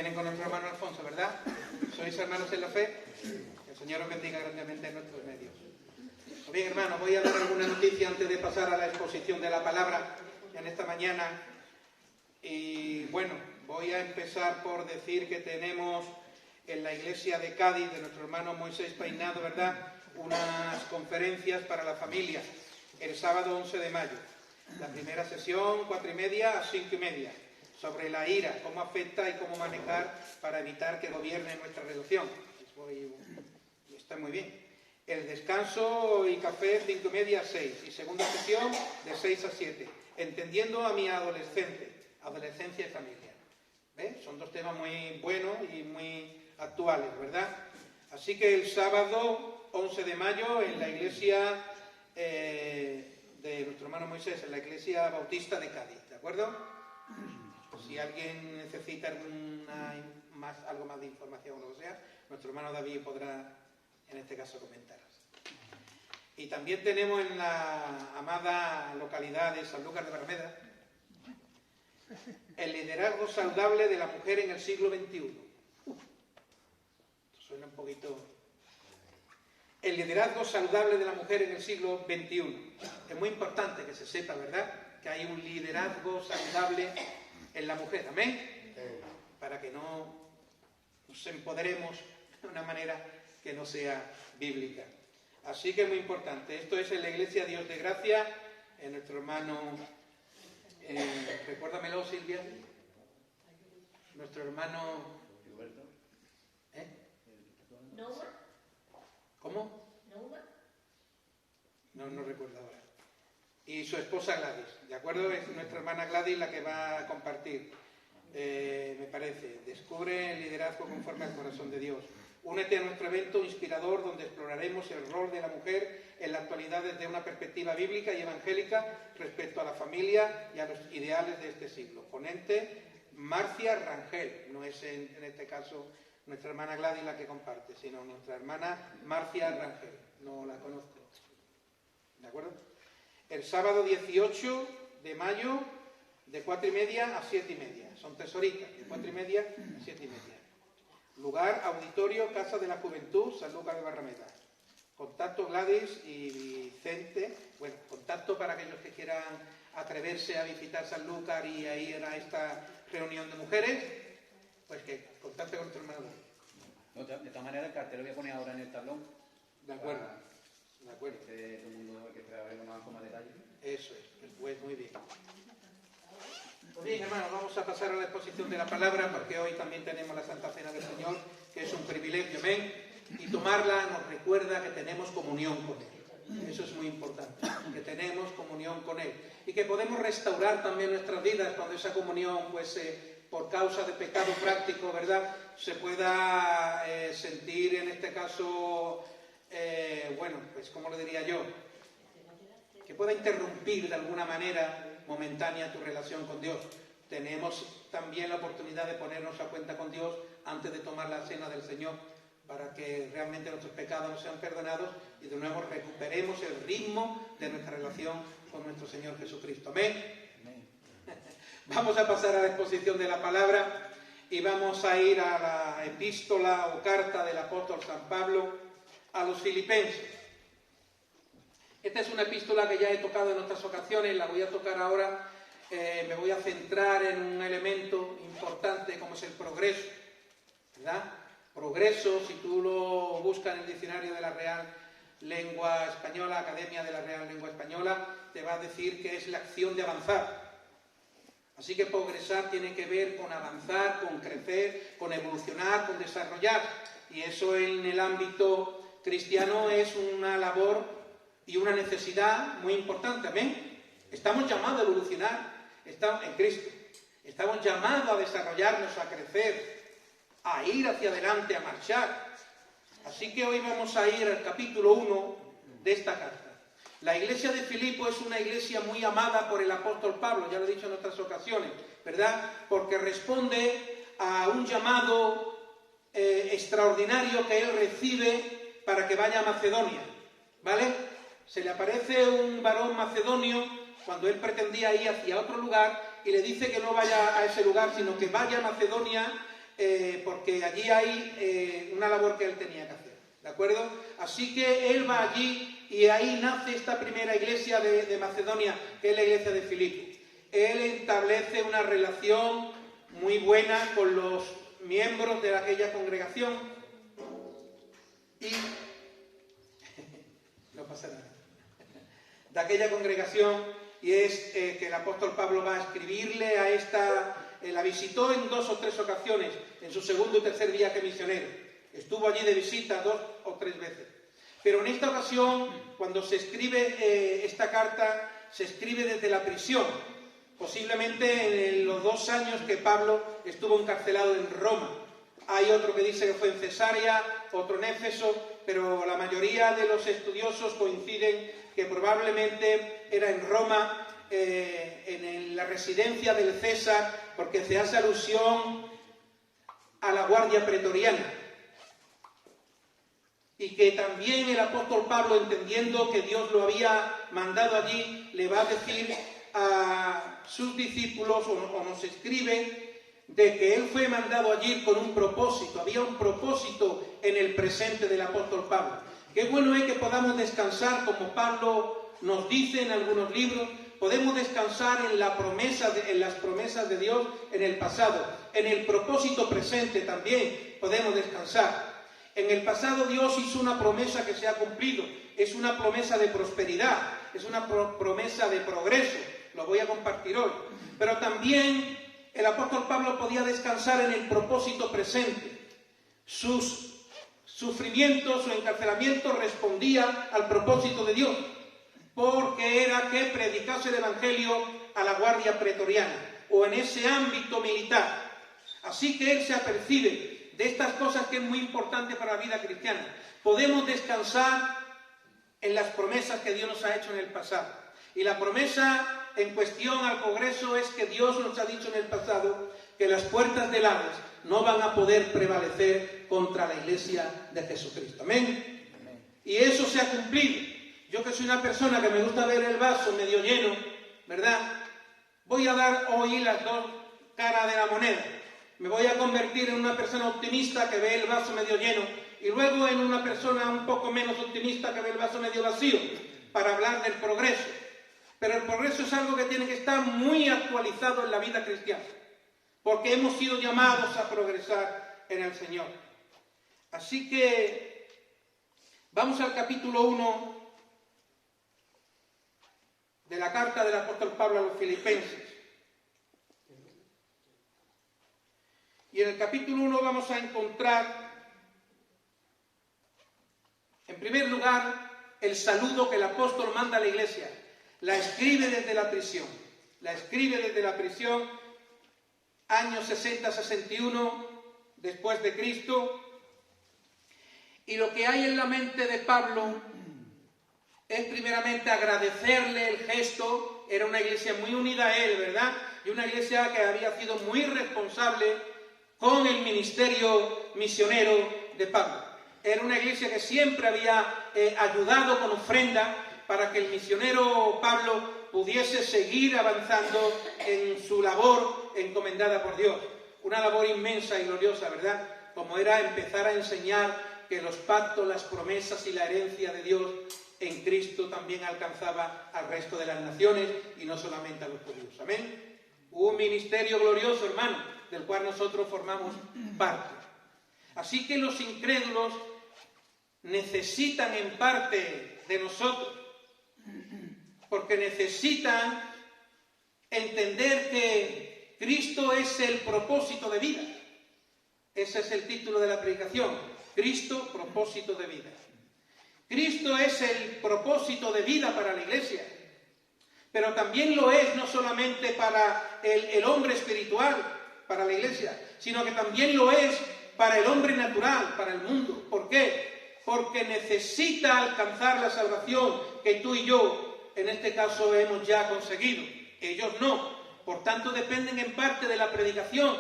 vienen con nuestro hermano Alfonso, ¿verdad? ¿Sois hermanos en la fe? Que el Señor os bendiga grandemente en nuestros medios. Pues bien, hermanos, voy a dar alguna noticia antes de pasar a la exposición de la palabra en esta mañana. Y bueno, voy a empezar por decir que tenemos en la iglesia de Cádiz, de nuestro hermano Moisés Peinado, ¿verdad?, unas conferencias para la familia el sábado 11 de mayo. La primera sesión, 4:30 a 5:30, sobre la ira, cómo afecta y cómo manejar para evitar que gobierne nuestra relación. Está muy bien. El descanso y café, 5:30 a 6. Y segunda sesión, de 6 a 7. Entendiendo a mi adolescencia y familia. ¿Ves? Son dos temas muy buenos y muy actuales, ¿verdad? Así que el sábado 11 de mayo en la iglesia de nuestro hermano Moisés, en la iglesia bautista de Cádiz, ¿de acuerdo? Si alguien necesita algo más de información o lo que sea, nuestro hermano David podrá, en este caso, comentar. Y también tenemos en la amada localidad de Sanlúcar de Barrameda el liderazgo saludable de la mujer en el siglo XXI. Suena un poquito... El liderazgo saludable de la mujer en el siglo XXI. Es muy importante que se sepa, ¿verdad?, que hay un liderazgo saludable en la mujer. ¿Amén? Para que no nos empoderemos de una manera que no sea bíblica. Así que es muy importante. Esto es en la iglesia Dios de Gracia, en nuestro hermano... recuérdamelo, Silvia. Nuestro hermano... ¿Nouma? ¿Cómo? ¿Nouma? No recuerdo ahora. Y su esposa Gladys, ¿de acuerdo? Es nuestra hermana Gladys la que va a compartir, me parece. Descubre el liderazgo conforme al corazón de Dios. Únete a nuestro evento inspirador donde exploraremos el rol de la mujer en la actualidad desde una perspectiva bíblica y evangélica respecto a la familia y a los ideales de este siglo. Ponente Marcia Rangel, no es en este caso nuestra hermana Gladys la que comparte, sino nuestra hermana Marcia Rangel, no la conozco. ¿De acuerdo? El sábado 18 de mayo de 4:30 a 7:30. Son tesoritas, de 4:30 a 7:30. Lugar, auditorio, Casa de la Juventud, Sanlúcar de Barrameda. Contacto Gladys y Vicente. Bueno, contacto para aquellos que quieran atreverse a visitar Sanlúcar y a ir a esta reunión de mujeres, pues que contacte con nuestro hermano. No, de esta manera el cartel lo voy a poner ahora en el tablón. De acuerdo. De acuerdo. Que todo el mundo que trabaje con más detalle. Eso es, pues muy bien. Pues bien, hermanos, vamos a pasar a la exposición de la palabra, porque hoy también tenemos la Santa Cena del Señor, que es un privilegio, amén, y tomarla nos recuerda que tenemos comunión con Él. Eso es muy importante, que tenemos comunión con Él, y que podemos restaurar también nuestras vidas cuando esa comunión, pues, por causa de pecado práctico, ¿verdad?, se pueda sentir, en este caso, bueno, pues, ¿cómo lo diría yo?, que pueda interrumpir de alguna manera momentánea tu relación con Dios. Tenemos también la oportunidad de ponernos a cuenta con Dios antes de tomar la cena del Señor, para que realmente nuestros pecados nos sean perdonados y de nuevo recuperemos el ritmo de nuestra relación con nuestro Señor Jesucristo. Amén. Amén. Vamos a pasar a la exposición de la palabra y vamos a ir a la epístola o carta del apóstol San Pablo a los filipenses. Esta es una epístola que ya he tocado en otras ocasiones, la voy a tocar ahora, me voy a centrar en un elemento importante como es el progreso, ¿verdad? Progreso, si tú lo buscas en el diccionario de la Real Lengua Española, Academia de la Real Lengua Española, te va a decir que es la acción de avanzar. Así que progresar tiene que ver con avanzar, con crecer, con evolucionar, con desarrollar. Y eso en el ámbito cristiano es una labor y una necesidad muy importante. Amén. Estamos llamados a evolucionar en Cristo. Estamos llamados a desarrollarnos, a crecer, a ir hacia adelante, a marchar. Así que hoy vamos a ir al capítulo 1 de esta carta. La iglesia de Filipo es una iglesia muy amada por el apóstol Pablo, ya lo he dicho en otras ocasiones, ¿verdad? Porque responde a un llamado extraordinario que él recibe para que vaya a Macedonia, ¿vale? Se le aparece un varón macedonio cuando él pretendía ir hacia otro lugar y le dice que no vaya a ese lugar, sino que vaya a Macedonia porque allí hay una labor que él tenía que hacer, ¿de acuerdo? Así que él va allí y ahí nace esta primera iglesia de Macedonia, que es la iglesia de Filipo. Él establece una relación muy buena con los miembros de aquella congregación y no pasa nada, de aquella congregación, y es que el apóstol Pablo va a escribirle a esta, la visitó en 2 o 3 ocasiones, en su segundo y tercer viaje misionero, estuvo allí de visita 2 o 3 veces, pero en esta ocasión, cuando se escribe esta carta, se escribe desde la prisión, posiblemente en los 2 años que Pablo estuvo encarcelado en Roma. Hay otro que dice que fue en Cesarea, otro en Éfeso, pero la mayoría de los estudiosos coinciden que probablemente era en Roma, en la residencia del César, porque se hace alusión a la guardia pretoriana. Y que también el apóstol Pablo, entendiendo que Dios lo había mandado allí, le va a decir a sus discípulos, o nos escribe, de que él fue mandado allí con un propósito. Había un propósito en el presente del apóstol Pablo. Qué bueno es que podamos descansar, como Pablo nos dice en algunos libros, podemos descansar en las promesas de Dios en el pasado. En el propósito presente también podemos descansar. En el pasado Dios hizo una promesa que se ha cumplido. Es una promesa de prosperidad, es una promesa de progreso. Lo voy a compartir hoy. Pero también el apóstol Pablo podía descansar en el propósito presente. Sus sufrimientos, su encarcelamiento respondía al propósito de Dios, porque era que predicase el evangelio a la guardia pretoriana o en ese ámbito militar. Así que él se apercibe de estas cosas que es muy importante para la vida cristiana. Podemos descansar en las promesas que Dios nos ha hecho en el pasado. Y la promesa en cuestión al Congreso es que Dios nos ha dicho en el pasado que las puertas del Hades no van a poder prevalecer contra la Iglesia de Jesucristo. Amén. Amén. Y eso se ha cumplido. Yo, que soy una persona que me gusta ver el vaso medio lleno, ¿verdad? Voy a dar hoy las 2 caras de la moneda. Me voy a convertir en una persona optimista que ve el vaso medio lleno y luego en una persona un poco menos optimista que ve el vaso medio vacío, para hablar del progreso. Pero el progreso es algo que tiene que estar muy actualizado en la vida cristiana, porque hemos sido llamados a progresar en el Señor. Así que vamos al capítulo 1 de la carta del apóstol Pablo a los Filipenses. Y en el capítulo 1 vamos a encontrar, en primer lugar, el saludo que el apóstol manda a la iglesia. La escribe desde la prisión. La escribe desde la prisión, año 60-61 después de Cristo. Y lo que hay en la mente de Pablo es primeramente agradecerle el gesto. Era una iglesia muy unida a él, ¿verdad? Y una iglesia que había sido muy responsable con el ministerio misionero de Pablo. Era una iglesia que siempre había ayudado con ofrenda para que el misionero Pablo pudiese seguir avanzando en su labor encomendada por Dios. Una labor inmensa y gloriosa, ¿verdad? Como era empezar a enseñar que los pactos, las promesas y la herencia de Dios en Cristo también alcanzaba al resto de las naciones y no solamente a los judíos. Amén. Un ministerio glorioso, hermano, del cual nosotros formamos parte. Así que los incrédulos necesitan en parte de nosotros, porque necesitan entender que Cristo es el propósito de vida. Ese es el título de la predicación. Cristo, propósito de vida. Cristo es el propósito de vida para la iglesia, pero también lo es no solamente para el hombre espiritual, para la iglesia, sino que también lo es para el hombre natural, para el mundo. ¿Por qué? Porque necesita alcanzar la salvación que tú y yo, en este caso, hemos ya conseguido. Ellos no. Por tanto, dependen en parte de la predicación.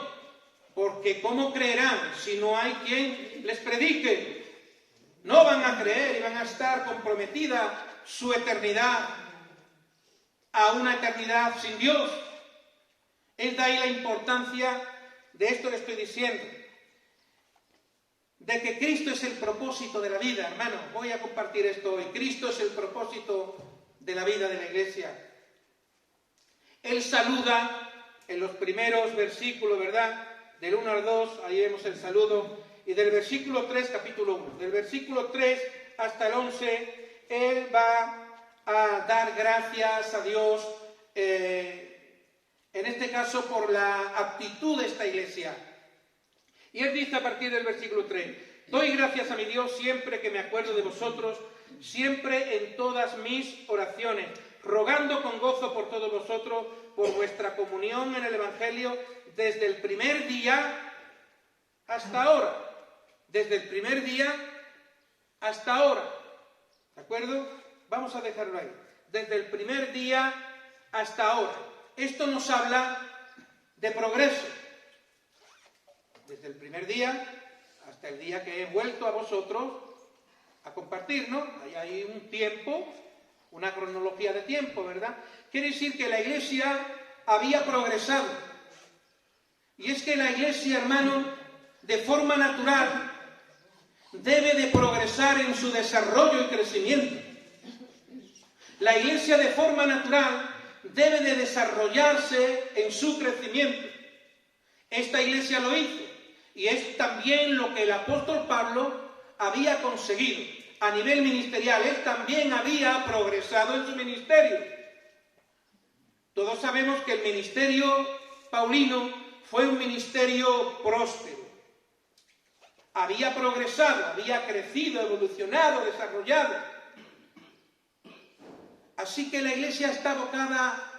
Porque ¿cómo creerán si no hay quien les predique? No van a creer y van a estar comprometida su eternidad a una eternidad sin Dios. Es de ahí la importancia de esto que estoy diciendo. de que Cristo es el propósito de la vida, hermano. Voy a compartir esto hoy. Cristo es el propósito de la vida de la Iglesia. Él saluda en los primeros versículos, ¿verdad? Del 1 al 2, ahí vemos el saludo. Y del versículo 3, capítulo 1. Del versículo 3 hasta el 11, Él va a dar gracias a Dios, en este caso por la actitud de esta iglesia. Y Él dice a partir del versículo 3, doy gracias a mi Dios siempre que me acuerdo de vosotros, siempre en todas mis oraciones, rogando con gozo por todos vosotros, por vuestra comunión en el Evangelio, desde el primer día hasta ahora. Desde el primer día hasta ahora. ¿De acuerdo? Vamos a dejarlo ahí. Desde el primer día hasta ahora. Esto nos habla de progreso. Desde el primer día hasta el día que he vuelto a vosotros a compartir, ¿no? Hay un tiempo, una cronología de tiempo, ¿verdad? Quiere decir que la iglesia había progresado. Y es que la iglesia, hermano, de forma natural, debe de progresar en su desarrollo y crecimiento. La iglesia de forma natural debe de desarrollarse en su crecimiento. Esta iglesia lo hizo y es también lo que el apóstol Pablo había conseguido a nivel ministerial. Él también había progresado en su ministerio. Todos sabemos que el ministerio paulino fue un ministerio próspero. Había progresado, había crecido, evolucionado, desarrollado. Así que la iglesia está abocada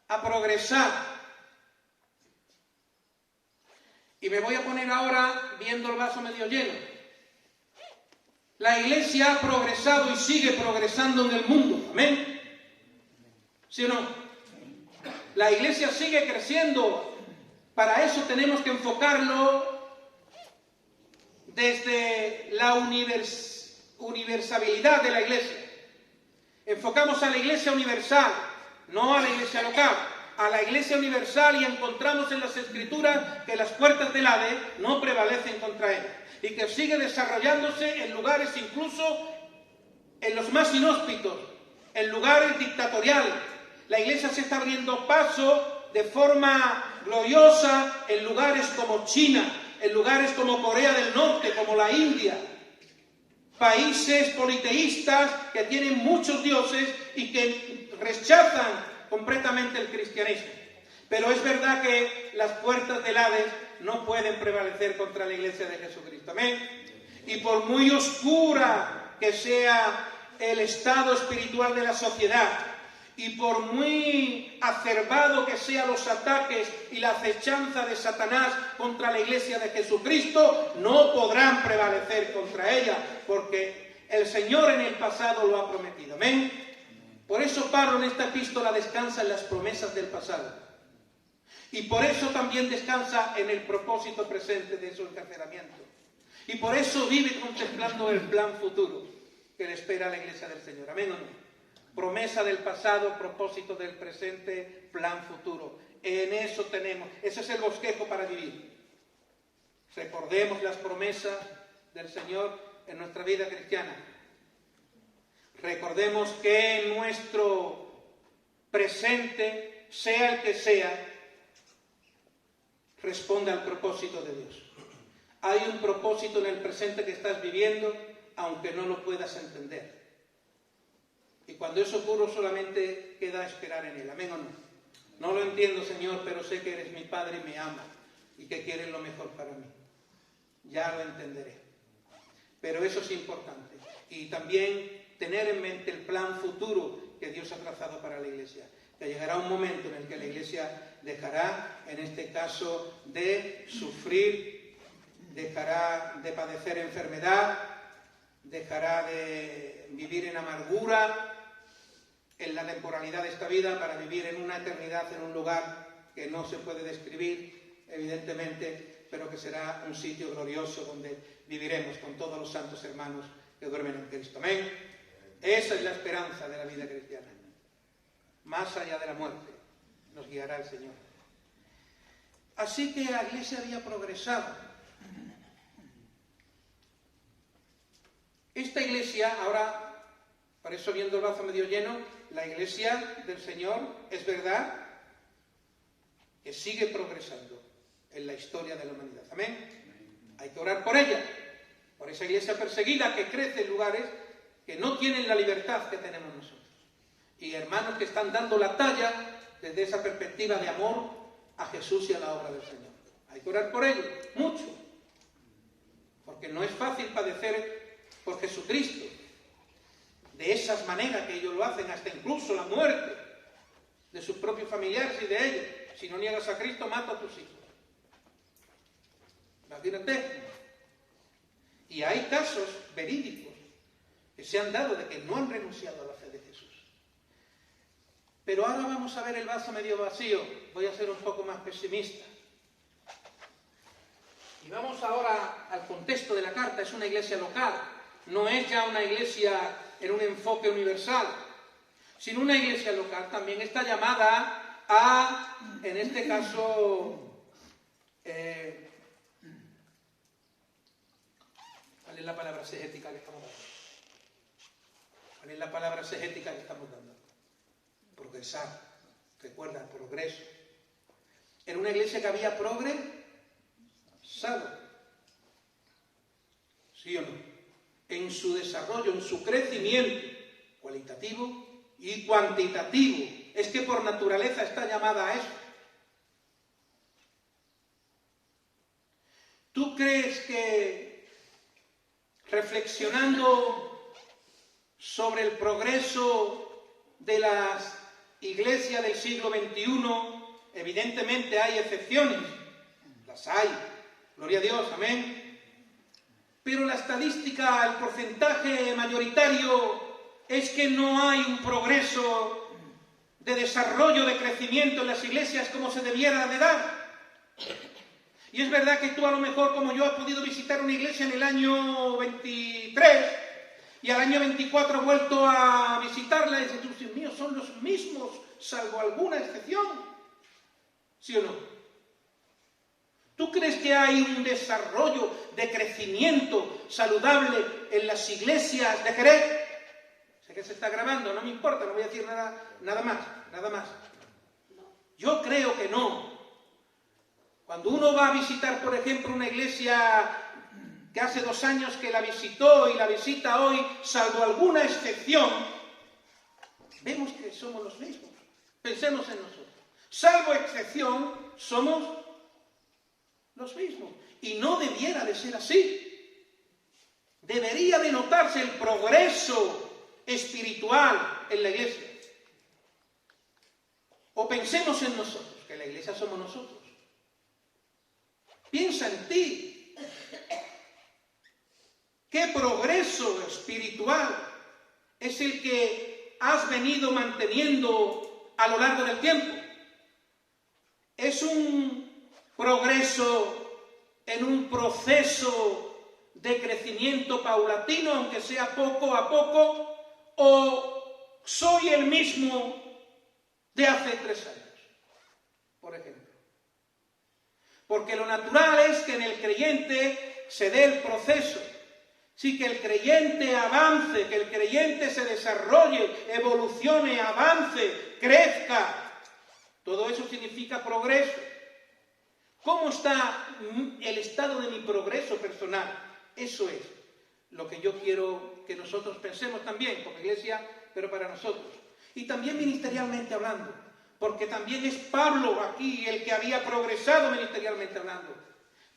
a progresar. Y me voy a poner ahora viendo el vaso medio lleno. La iglesia ha progresado y sigue progresando en el mundo. ¿Amén? ¿Sí o no? La iglesia sigue creciendo. Para eso tenemos que enfocarlo desde la universalidad de la iglesia. Enfocamos a la iglesia universal, no a la iglesia local, a la iglesia universal, y encontramos en las Escrituras que las puertas del Hades no prevalecen contra ella y que sigue desarrollándose en lugares, incluso en los más inhóspitos, en lugares dictatoriales. La iglesia se está abriendo paso de forma gloriosa en lugares como China, en lugares como Corea del Norte, como la India, países politeístas que tienen muchos dioses y que rechazan completamente el cristianismo. Pero es verdad que las puertas del Hades no pueden prevalecer contra la iglesia de Jesucristo. Amén. Y por muy oscura que sea el estado espiritual de la sociedad, y por muy acerbado que sean los ataques y la acechanza de Satanás contra la iglesia de Jesucristo, no podrán prevalecer contra ella, porque el Señor en el pasado lo ha prometido. Amén. Por eso Pablo en esta epístola descansa en las promesas del pasado. Y por eso también descansa en el propósito presente de su encarcelamiento. Y por eso vive contemplando el plan futuro que le espera a la iglesia del Señor. Amén o no. Promesa del pasado, propósito del presente, plan futuro. En eso tenemos, ese es el bosquejo para vivir. Recordemos las promesas del Señor en nuestra vida cristiana. Recordemos que nuestro presente, sea el que sea, responde al propósito de Dios. Hay un propósito en el presente que estás viviendo, aunque no lo puedas entender. Y cuando eso ocurre, solamente queda esperar en Él. ¿Amén o no? No lo entiendo, Señor, pero sé que eres mi Padre y me amas y que quieres lo mejor para mí. Ya lo entenderé. Pero eso es importante. Y también tener en mente el plan futuro que Dios ha trazado para la iglesia. Que llegará un momento en el que la iglesia dejará, en este caso, de sufrir, dejará de padecer enfermedad, dejará de vivir en amargura en la temporalidad de esta vida para vivir en una eternidad en un lugar que no se puede describir, evidentemente, pero que será un sitio glorioso donde viviremos con todos los santos hermanos que duermen en Cristo. Amén. Esa es la esperanza de la vida cristiana. Más allá de la muerte nos guiará el Señor. Así que la iglesia había progresado. Esta iglesia, ahora, por eso viendo el vaso medio lleno, la iglesia del Señor es verdad que sigue progresando en la historia de la humanidad. Amén. Hay que orar por ella, por esa iglesia perseguida que crece en lugares que no tienen la libertad que tenemos nosotros. Y hermanos que están dando la talla desde esa perspectiva de amor a Jesús y a la obra del Señor. Hay que orar por ello, mucho. Porque no es fácil padecer por Jesucristo de esas maneras que ellos lo hacen, hasta incluso la muerte de sus propios familiares y de ellos. Si no niegas a Cristo, mata a tus hijos. Imagínate. Y hay casos verídicos que se han dado de que no han renunciado a la fe de Jesús. Pero ahora vamos a ver el vaso medio vacío. Voy a ser un poco más pesimista. Y vamos ahora al contexto de la carta. Es una iglesia local. No es ya una iglesia en un enfoque universal, sino una iglesia local. También está llamada a, en este caso, ¿cuál es la palabra exegética que estamos dando? ¿Cuál es la palabra exegética que estamos dando? Progresar. Recuerda, el progreso. Era una iglesia que había progresado. ¿Sí o no? En su desarrollo, en su crecimiento cualitativo y cuantitativo. Es que por naturaleza está llamada a eso. ¿Tú crees que reflexionando sobre el progreso de las iglesias del siglo XXI, evidentemente hay excepciones? Las hay. Gloria a Dios, amén. Pero la estadística, el porcentaje mayoritario es que no hay un progreso de desarrollo, de crecimiento en las iglesias como se debiera de dar. Y es verdad que tú a lo mejor, como yo, has podido visitar una iglesia en el año 23 y al año 24 has vuelto a visitarla y dices, Dios mío, son los mismos, salvo alguna excepción. ¿Sí o no? ¿Tú crees que hay un desarrollo de crecimiento saludable en las iglesias de Jerez? Sé que se está grabando, no me importa, no voy a decir nada más. Yo creo que no. Cuando uno va a visitar, por ejemplo, una iglesia que hace 2 años que la visitó y la visita hoy, salvo alguna excepción, vemos que somos los mismos. Pensemos en nosotros. Salvo excepción, somos los mismos. Y no debiera de ser así. Debería de notarse el progreso espiritual en la iglesia. O pensemos en nosotros, que la iglesia somos nosotros. Piensa en ti. ¿Qué progreso espiritual es el que has venido manteniendo a lo largo del tiempo? ¿Es un progreso en un proceso de crecimiento paulatino, aunque sea poco a poco, o soy el mismo de hace 3 años, por ejemplo? Porque lo natural es que en el creyente se dé el proceso, sí, que el creyente avance, que el creyente se desarrolle, evolucione, avance, crezca. Todo eso significa progreso. ¿Cómo está el estado de mi progreso personal? Eso es lo que yo quiero que nosotros pensemos también, como iglesia, pero para nosotros. Y también ministerialmente hablando, porque también es Pablo aquí el que había progresado ministerialmente hablando.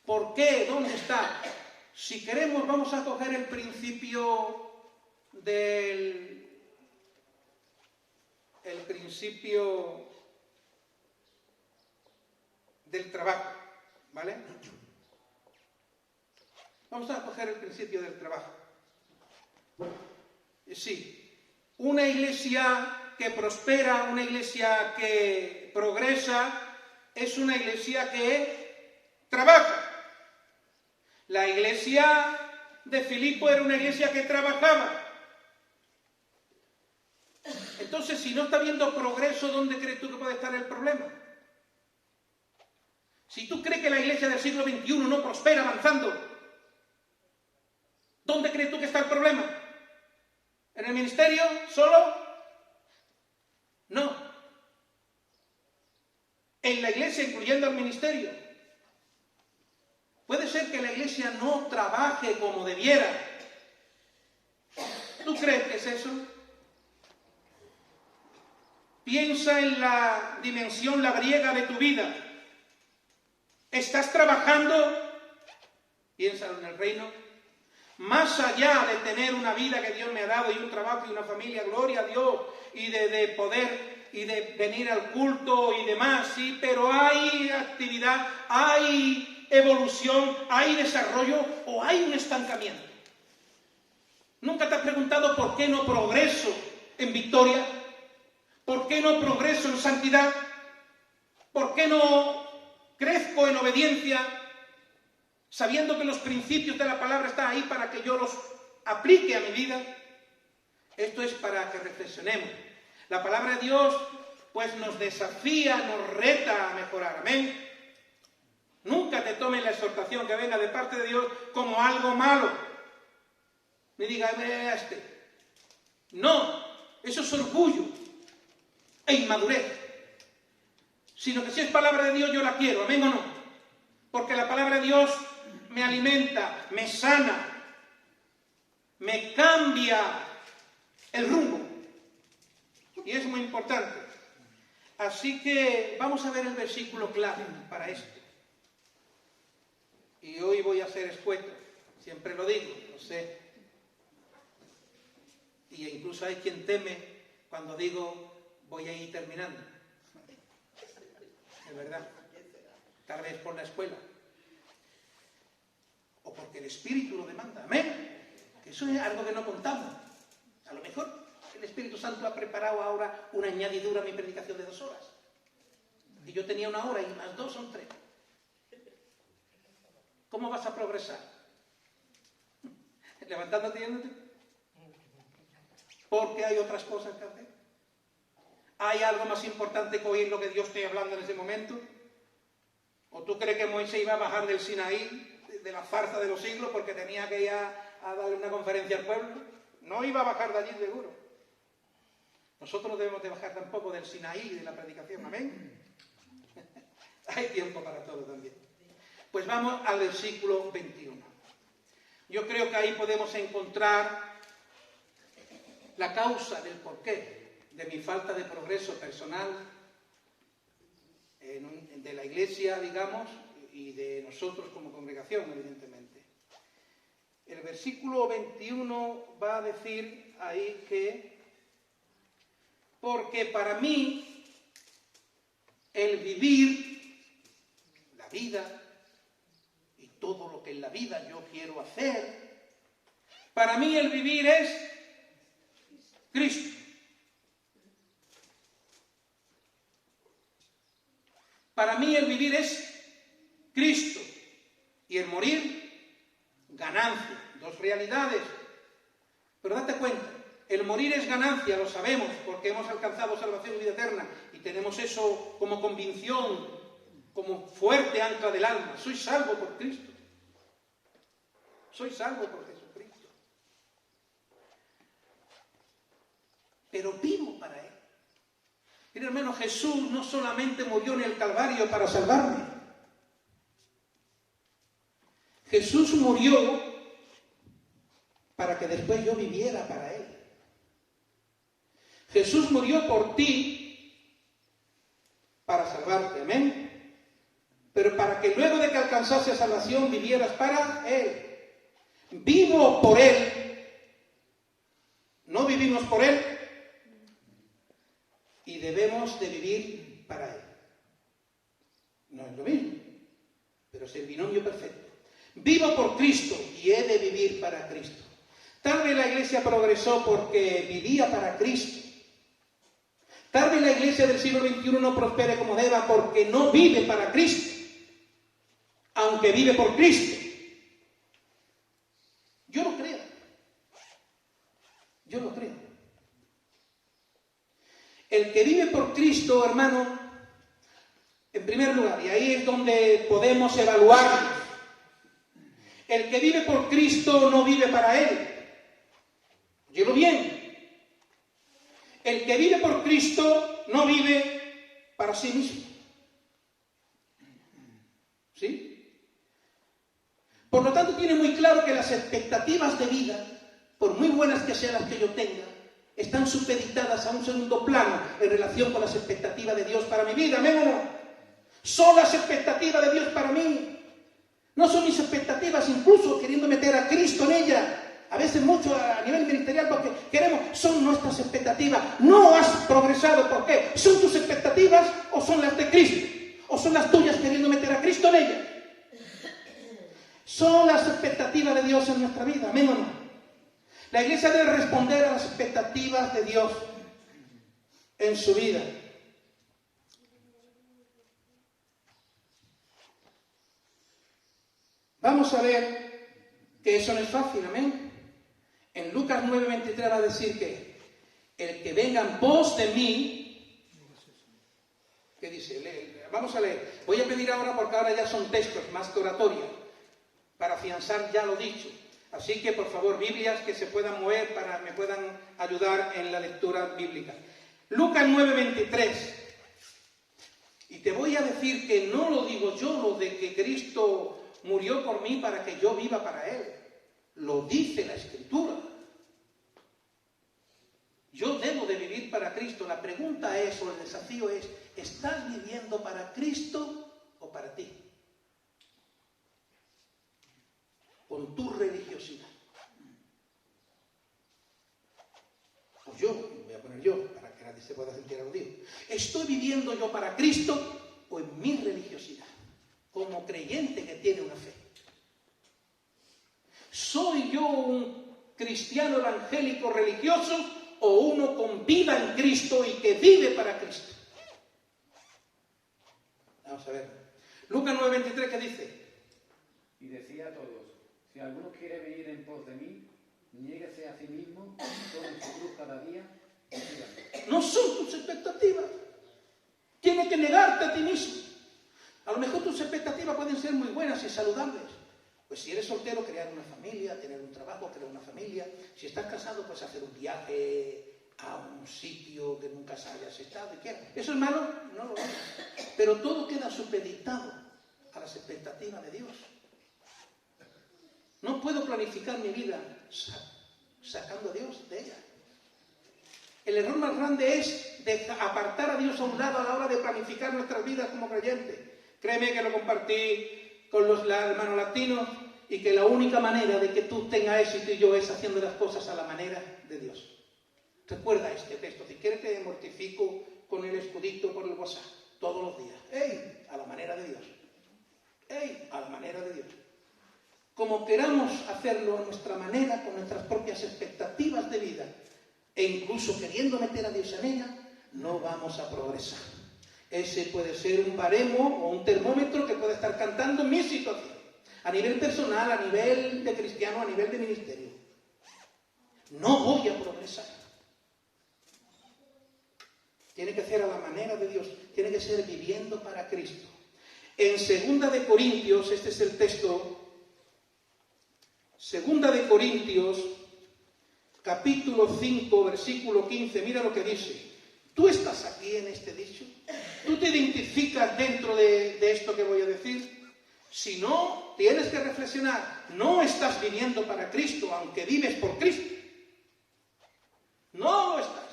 ¿Por qué? ¿Dónde está? Si queremos, vamos a coger el principio del trabajo, ¿vale? Vamos a coger el principio del trabajo. Sí, una iglesia que prospera, una iglesia que progresa, es una iglesia que trabaja. La iglesia de Filipo era una iglesia que trabajaba. Entonces, si no está habiendo progreso, ¿dónde crees tú que puede estar el problema? Si tú crees que la iglesia del siglo XXI no prospera avanzando, ¿Dónde crees tú que está el problema? ¿En el ministerio solo? No. En la iglesia, incluyendo el ministerio. Puede ser que la iglesia no trabaje como debiera. ¿Tú crees que es eso? Piensa en la dimensión labriega de tu vida. ¿Estás trabajando? Piénsalo en el reino. Más allá de tener una vida que Dios me ha dado y un trabajo y una familia, gloria a Dios, y de poder y de venir al culto y demás, sí, pero hay actividad, hay evolución, hay desarrollo o hay un estancamiento. ¿Nunca te has preguntado por qué no progreso en victoria? ¿Por qué no progreso en santidad? ¿Por qué no crezco en obediencia? Sabiendo que los principios de la palabra están ahí para que yo los aplique a mi vida. Esto es para que reflexionemos. La palabra de Dios pues nos desafía, nos reta a mejorar. Amén. Nunca te tomes la exhortación que venga de parte de Dios como algo malo. Me diga, no, eso es orgullo e inmadurez. Sino que si es palabra de Dios yo la quiero, amén o no. Porque la palabra de Dios me alimenta, me sana, me cambia el rumbo. Y es muy importante. Así que vamos a ver el versículo clave para esto. Y hoy voy a ser escueto, siempre lo digo, lo sé. Y incluso hay quien teme cuando digo voy a ir terminando. De verdad. Tal vez por la escuela. O porque el Espíritu lo demanda. Amén. Que eso es algo que no contamos. A lo mejor el Espíritu Santo ha preparado ahora una añadidura a mi predicación de 2 horas. Y yo tenía 1 hora y más 2 son 3. ¿Cómo vas a progresar? ¿Levantándote y yéndote? Porque hay otras cosas que hacer. ¿Hay algo más importante que oír lo que Dios esté hablando en ese momento? ¿O tú crees que Moisés iba a bajar del Sinaí, de la farsa de los siglos, porque tenía que ir a darle una conferencia al pueblo? No iba a bajar de allí seguro. Nosotros no debemos de bajar tampoco del Sinaí de la predicación. Amén. Hay tiempo para todo también. Pues vamos al versículo 21. Yo creo que ahí podemos encontrar la causa del porqué de mi falta de progreso personal de la iglesia, digamos, y de nosotros como congregación, evidentemente. El versículo 21 va a decir ahí que porque para mí el vivir, la vida y todo lo que en la vida yo quiero hacer, para mí el vivir es Cristo. Para mí el vivir es Cristo y el morir, ganancia. 2 realidades. Pero date cuenta, el morir es ganancia, lo sabemos, porque hemos alcanzado salvación y vida eterna y tenemos eso como convicción, como fuerte ancla del alma. Soy salvo por Cristo. Soy salvo por Jesucristo. Pero vivo para Él. Mira, hermano, Jesús no solamente murió en el Calvario para salvarme. Jesús murió para que después yo viviera para Él. Jesús murió por ti para salvarte, amén. Pero para que luego de que alcanzase salvación vivieras para Él. Vivo por Él. No vivimos por Él. Y debemos de vivir para Él. No es lo mismo, pero es el binomio perfecto. Vivo por Cristo y he de vivir para Cristo. Tal vez la iglesia progresó porque vivía para Cristo. Tal vez la iglesia del siglo XXI no prospere como deba porque no vive para Cristo, aunque vive por Cristo. Yo lo creo. Yo lo creo. El que vive por Cristo, hermano, en primer lugar, y ahí es donde podemos evaluarnos, El que vive por Cristo no vive para él. Óyelo bien. El que vive por Cristo no vive para sí mismo. ¿Sí? Por lo tanto, tiene muy claro que las expectativas de vida, por muy buenas que sean las que yo tenga, están supeditadas a un segundo plano en relación con las expectativas de Dios para mi vida. ¿Amén o no? Son las expectativas de Dios para mí. No son mis expectativas, incluso queriendo meter a Cristo en ella. A veces mucho a nivel ministerial porque queremos, son nuestras expectativas. No has progresado, ¿por qué? ¿Son tus expectativas o son las de Cristo? ¿O son las tuyas queriendo meter a Cristo en ella? Son las expectativas de Dios en nuestra vida, ¿amén o no? La iglesia debe responder a las expectativas de Dios en su vida. Vamos a ver que eso no es fácil, amén. En Lucas 9:23 va a decir que el que venga en pos de mí, ¿qué dice? Vamos a leer. Voy a pedir ahora, porque ahora ya son textos más que oratoria, para afianzar ya lo dicho. Así que, por favor, Biblias que se puedan mover para me puedan ayudar en la lectura bíblica. Lucas 9:23. Y te voy a decir que no lo digo yo, lo de que Cristo murió por mí para que yo viva para Él. Lo dice la Escritura. Yo debo de vivir para Cristo. La pregunta es, o el desafío es, ¿estás viviendo para Cristo o para ti? Con tu religiosidad. Pues yo, voy a poner yo, para que nadie se pueda sentir aludido. ¿Estoy viviendo yo para Cristo o en mi religiosidad? Como creyente que tiene una fe. ¿Soy yo un cristiano evangélico religioso o uno con vida en Cristo y que vive para Cristo? Vamos a ver. Lucas 9:23, ¿qué dice? Y decía a todos, si alguno quiere venir en pos de mí, niéguese a sí mismo, tome su cruz cada día y sígame. No son tus expectativas. Tienes que negarte a ti mismo. A lo mejor tus expectativas pueden ser muy buenas y saludables. Pues si eres soltero, crear una familia, tener un trabajo, crear una familia. Si estás casado, pues hacer un viaje a un sitio que nunca hayas estado y quieras. ¿Eso es malo? No lo es. Pero todo queda supeditado a las expectativas de Dios. No puedo planificar mi vida sacando a Dios de ella. El error más grande es apartar a Dios a un lado a la hora de planificar nuestras vidas como creyentes. Créeme que lo compartí con los hermanos latinos y que la única manera de que tú tengas éxito y yo es haciendo las cosas a la manera de Dios. Recuerda este texto. Si quieres te mortifico con el escudito por el WhatsApp todos los días. ¡Ey! A la manera de Dios. ¡Ey! A la manera de Dios. Como queramos hacerlo a nuestra manera, con nuestras propias expectativas de vida, e incluso queriendo meter a Dios en ella, no vamos a progresar. Ese puede ser un baremo o un termómetro que puede estar cantando mi situación, a nivel personal, a nivel de cristiano, a nivel de ministerio. No voy a progresar. Tiene que ser a la manera de Dios, tiene que ser viviendo para Cristo. En 2 de Corintios, este es el texto, 2 de Corintios, capítulo 5, versículo 15, mira lo que dice. ¿Tú estás aquí en este dicho? ¿Tú te identificas dentro de esto que voy a decir? Si no, tienes que reflexionar. No estás viviendo para Cristo, aunque vives por Cristo. No lo estás.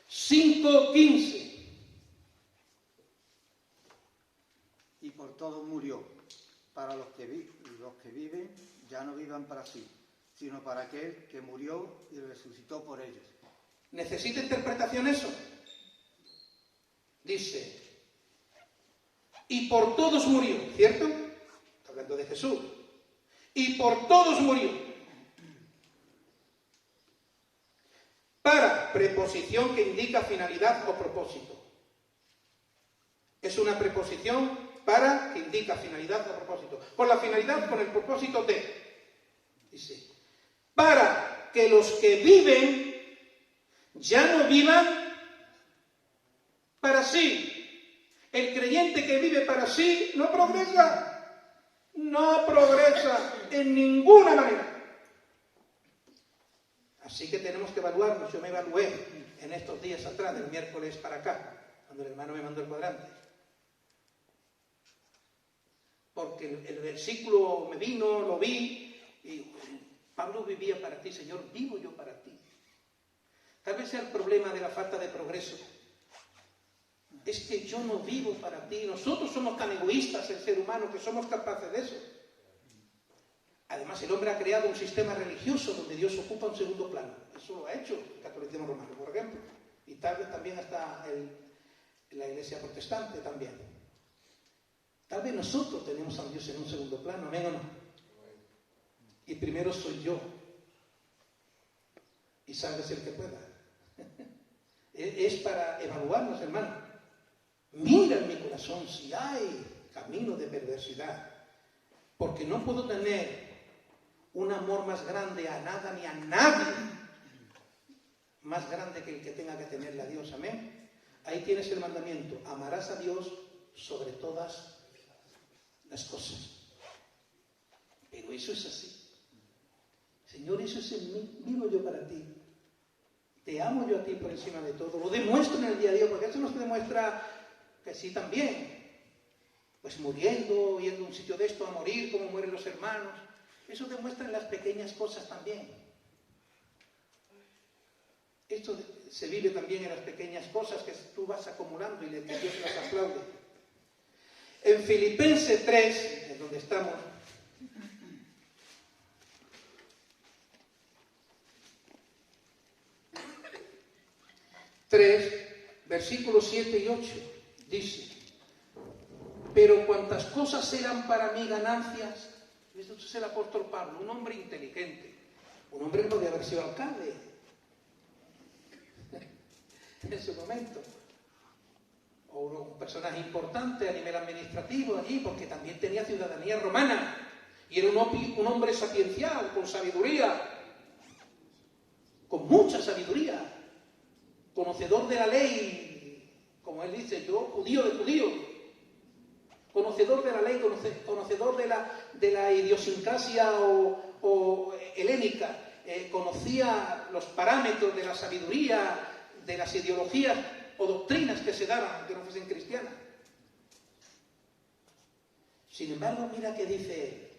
5:15. Y por todos murió, para los que viven ya no vivan para sí, sino para aquel que murió y resucitó por ellos. ¿Necesita interpretación eso? Dice, y por todos murió, ¿cierto? Está hablando de Jesús. Y por todos murió. Para, preposición que indica finalidad o propósito. Es una preposición para que indica finalidad o propósito. Con la finalidad, con el propósito de. Dice, para que los que viven ya no vivan para sí. El creyente que vive para sí no progresa. No progresa en ninguna manera. Así que tenemos que evaluarnos. Yo me evalué en estos días atrás, del miércoles para acá, cuando el hermano me mandó el cuadrante. Porque el versículo me vino, lo vi, y Pablo vivía para ti, Señor, vivo yo para ti. Tal vez sea el problema de la falta de progreso. Es que yo no vivo para ti. Nosotros somos tan egoístas, el ser humano, que somos capaces de eso. Además, el hombre ha creado un sistema religioso donde Dios ocupa un segundo plano. Eso lo ha hecho el catolicismo romano, por ejemplo. Y tal vez también hasta la iglesia protestante también. Tal vez nosotros tenemos a Dios en un segundo plano, ¿amén o no? Y primero soy yo. Y sálvese el que pueda. Es para evaluarnos, hermano. Mira en mi corazón si hay camino de perversidad. Porque no puedo tener un amor más grande a nada ni a nadie. Más grande que el que tenga que tenerle a Dios, amén. Ahí tienes el mandamiento. Amarás a Dios sobre todas las cosas. Pero eso es así. Señor, eso es en mí. Vivo yo para ti. Te amo yo a ti por encima de todo. Lo demuestro en el día a día, porque eso nos demuestra que sí también. Pues muriendo, yendo a un sitio de esto a morir, como mueren los hermanos. Eso demuestra en las pequeñas cosas también. Esto se vive también en las pequeñas cosas que tú vas acumulando y que Dios las aplaude. En Filipenses 3, en donde estamos, versículos 7 y 8, dice: pero cuantas cosas eran para mí ganancias. Esto es el apóstol Pablo, un hombre inteligente, un hombre que podía haber sido alcalde en su momento, o un personaje importante a nivel administrativo allí, porque también tenía ciudadanía romana, y era un hombre sapiencial, con sabiduría, con mucha sabiduría, conocedor de la ley, como él dice, yo judío de judío, conocedor de la ley, conocedor de la idiosincrasia o helénica, conocía los parámetros de la sabiduría, de las ideologías o doctrinas que se daban, aunque no fuesen cristianas. Sin embargo, mira que dice él,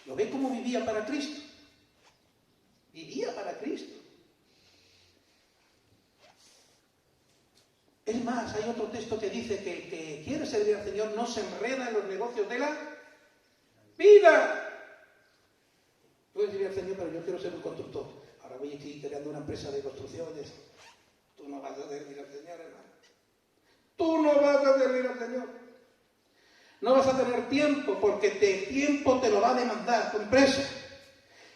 ¿lo ve cómo vivía para Cristo? Vivía para Cristo. Es más, hay otro texto que dice que el que quiere servir al Señor no se enreda en los negocios de la vida. Puedes servir al Señor, pero yo quiero ser un constructor. Ahora voy aquí creando una empresa de construcciones. Tú no vas a servir al Señor, hermano. Tú no vas a servir al Señor. No vas a tener tiempo, porque el tiempo te lo va a demandar tu empresa.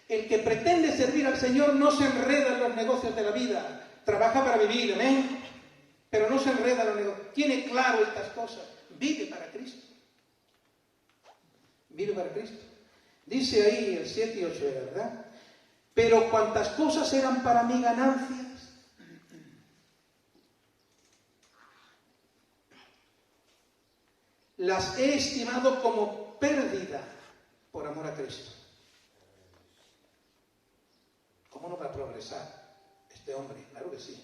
El que pretende servir al Señor no se enreda en los negocios de la vida. Trabaja para vivir, amén. Pero no se enreda en los negocios. Tiene claro estas cosas. Vive para Cristo. Vive para Cristo. Dice ahí el 7 y 8, ¿verdad? Pero cuantas cosas eran para mí ganancias, las he estimado como pérdida por amor a Cristo. ¿Cómo no va a progresar este hombre? Claro que sí.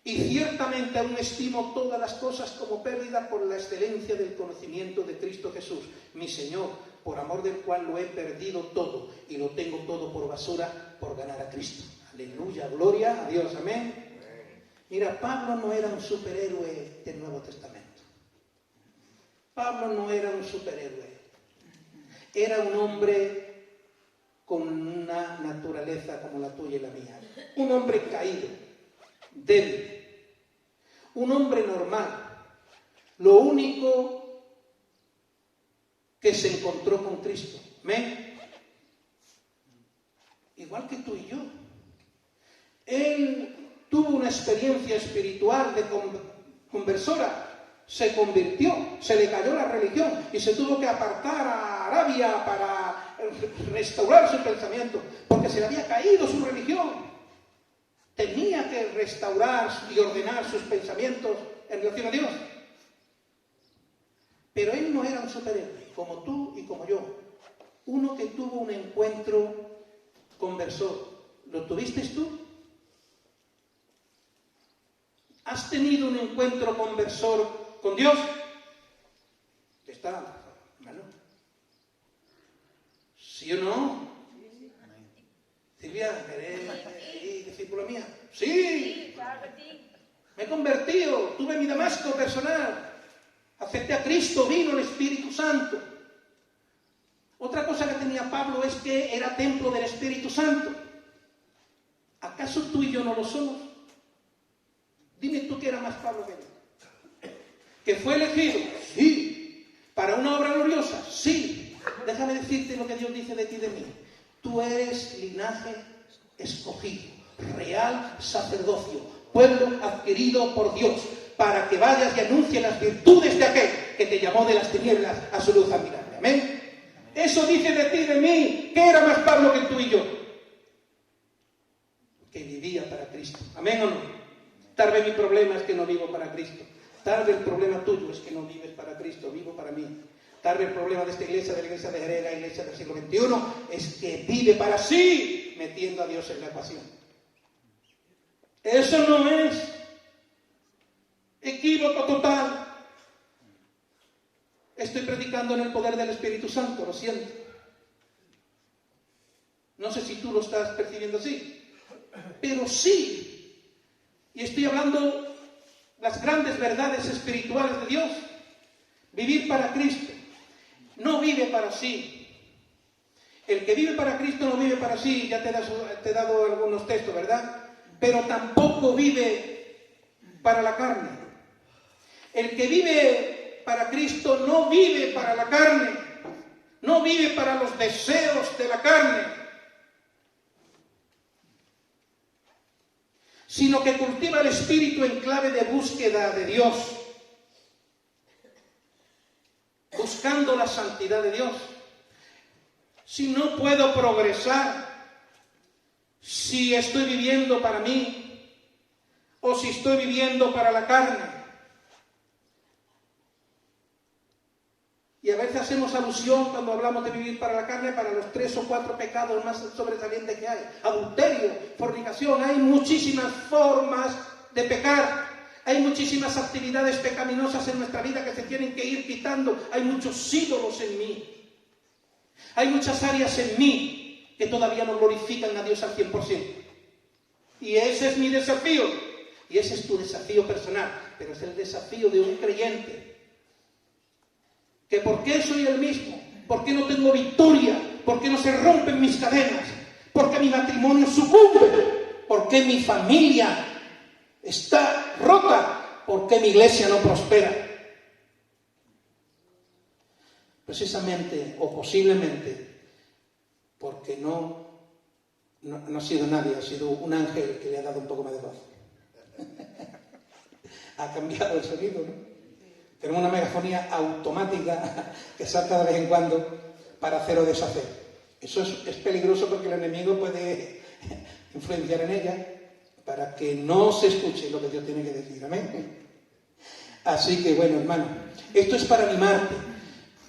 Y ciertamente aún estimo todas las cosas como pérdida por la excelencia del conocimiento de Cristo Jesús, mi Señor, por amor del cual lo he perdido todo y lo tengo todo por basura por ganar a Cristo. Aleluya, gloria a Dios, amén. Mira, Pablo no era un superhéroe del Nuevo Testamento. Pablo no era un superhéroe. Era un hombre con una naturaleza como la tuya y la mía. Un hombre caído, débil. Un hombre normal. Lo único que se encontró con Cristo. ¿Amén? Igual que tú y yo. Él tuvo una experiencia espiritual de conversora, se convirtió, se le cayó la religión y se tuvo que apartar a Arabia para restaurar su pensamiento, porque se le había caído su religión. Tenía que restaurar y ordenar sus pensamientos en relación a Dios. Pero él no era un superhéroe, como tú y como yo. Uno que tuvo un encuentro conversor. ¿Lo tuviste tú? ¿Has tenido un encuentro conversor con Dios? Está, hermano. ¿Sí o no? Silvia, ¿eres discípula mía? Sí. Me he convertido, tuve mi Damasco personal. Acepté a Cristo, vino el Espíritu Santo. Otra cosa que tenía Pablo es que era templo del Espíritu Santo. ¿Acaso tú y yo no lo somos? Dime tú que era más Pablo que yo. ¿Que fue elegido? Sí. ¿Para una obra gloriosa? Sí. Déjame decirte lo que Dios dice de ti y de mí. Tú eres linaje escogido, real sacerdocio, pueblo adquirido por Dios, para que vayas y anuncies las virtudes de aquel que te llamó de las tinieblas a su luz admirable. Amén. Eso dice de ti y de mí. ¿Qué era más Pablo que tú y yo? Que vivía para Cristo. ¿Amén o no? Tal vez mi problema es que no vivo para Cristo. Tal vez el problema tuyo es que no vives para Cristo, vivo para mí. Tal vez el problema de esta iglesia, de la iglesia de Jerez, la iglesia del siglo XXI, es que vive para sí, metiendo a Dios en la ecuación. Eso no es equívoco total. Estoy predicando en el poder del Espíritu Santo, lo siento. No sé si tú lo estás percibiendo así, pero sí. Y estoy hablando las grandes verdades espirituales de Dios. Vivir para Cristo. No vive para sí. El que vive para Cristo no vive para sí. Ya te he dado algunos textos, ¿verdad? Pero tampoco vive para la carne. El que vive para Cristo no vive para la carne. No vive para los deseos de la carne. Sino que cultiva el espíritu en clave de búsqueda de Dios. Buscando la santidad de Dios. Si no puedo progresar, si estoy viviendo para mí, o si estoy viviendo para la carne. Y a veces hacemos alusión cuando hablamos de vivir para la carne, para los 3 o 4 pecados más sobresalientes que hay. Adulterio, fornicación, hay muchísimas formas de pecar. Hay muchísimas actividades pecaminosas en nuestra vida que se tienen que ir quitando. Hay muchos ídolos en mí. Hay muchas áreas en mí que todavía no glorifican a Dios al 100%. Y ese es mi desafío. Y ese es tu desafío personal. Pero es el desafío de un creyente. Que ¿por qué soy el mismo? ¿Por qué no tengo victoria? ¿Por qué no se rompen mis cadenas? ¿Por qué mi matrimonio sucumbe? ¿Por qué mi familia está rota? ¿Por qué mi iglesia no prospera? Precisamente o posiblemente porque no ha sido nadie, ha sido un ángel que le ha dado un poco más de voz. Ha cambiado el sonido, ¿no? Tenemos una megafonía automática que salta de vez en cuando para hacer o deshacer. Eso es peligroso porque el enemigo puede influenciar en ella para que no se escuche lo que Dios tiene que decir. Amén. Así que bueno, hermano, esto es para animarte.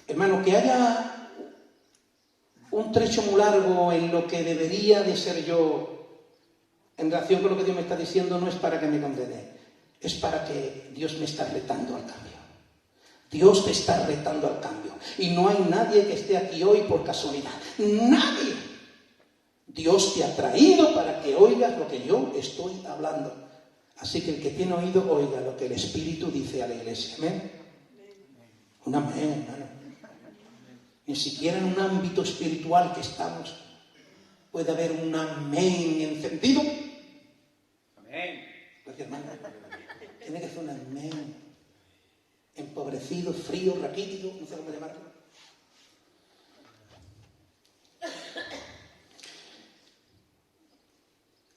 Hermano, que haya un trecho muy largo en lo que debería de ser yo en relación con lo que Dios me está diciendo, no es para que me condene, es para que Dios me está retando al cambio. Dios te está retando al cambio. Y no hay nadie que esté aquí hoy por casualidad. ¡Nadie! Dios te ha traído para que oigas lo que yo estoy hablando. Así que el que tiene oído, oiga lo que el Espíritu dice a la iglesia. ¿Amén? Un amén, hermano. Ni siquiera en un ámbito espiritual que estamos puede haber un amén encendido. Amén. Gracias, hermano. Tiene que ser un amén. Empobrecido, frío, raquítico, no sé cómo llamarlo.